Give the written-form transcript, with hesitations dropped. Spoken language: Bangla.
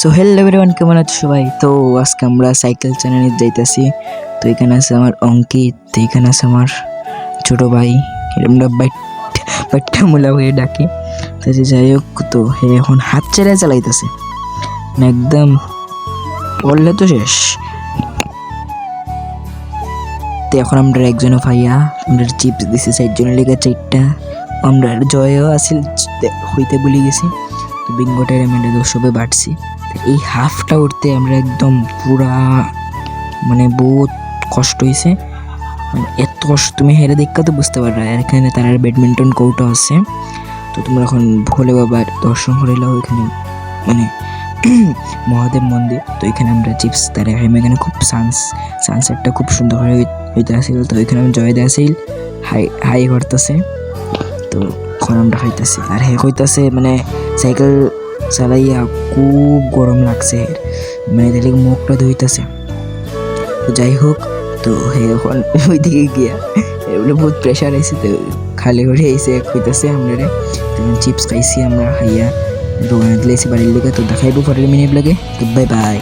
সো হ্যালো এভরিওয়ান, কেমন আছো সবাই? তো আজকে আমরা সাইকেল চালাতে যাইতেছি। তো এখানে আছে আমার অঙ্কিত, তো এখানে আছে আমার ছোট ভাই, আমরা বাইটটা মুলা হয়ে ডাকি। তো যাই হোক, তো হে এখন হাত ছেড়ে চালাইতেছে, মানে একদম পড়লে তো শেষ। তো এখন আমরা একজনও ভাইয়া আমরা চিপস দিছি, 4 জনের লেগে 4টা। আমরা জয়ও আসিল হইতে ভুলে গেছি। তো বিঙ্গো টাইমের সবে বাড়ছি। এই হাফটা উঠতে আমরা একদম পুরা মানে বহুত কষ্ট হয়েছে, মানে এত কষ্ট তুমি হেরে দেখা তো বুঝতে পারবে। আর এখানে তার ব্যাডমিন্টন কোর্টও আছে। তো তোমরা এখন ভোলে বাবার দর্শন করিলাও এখানে, মানে মহাদেব মন্দির। তো এখানে আমরা চিপস তারা এখানে খুব সানসেটটা খুব সুন্দর হইতে আসিল। তো এখানে আমি জয় দিয়ে আসিল হাই করতেছে। তো এখন আমরা খাইতেছি আর হে কইতাছে মানে সাইকেল চালাইয়া খুব গরম লাগছে, মানে দেখলে মুখটা ধুইতেছে। তো যাই হোক, তো হে এখন ওইদিকে গিয়া এগুলো বহুত প্রেশার আইসে, তো খালি করে এসে হইতেছে আমরা চিপস খাইছি আমরা খাইয়া দোকানে দিলেছি বাড়ির লেগে। তো দেখাইবো পরের মিনিট লাগে। তো বাই বাই।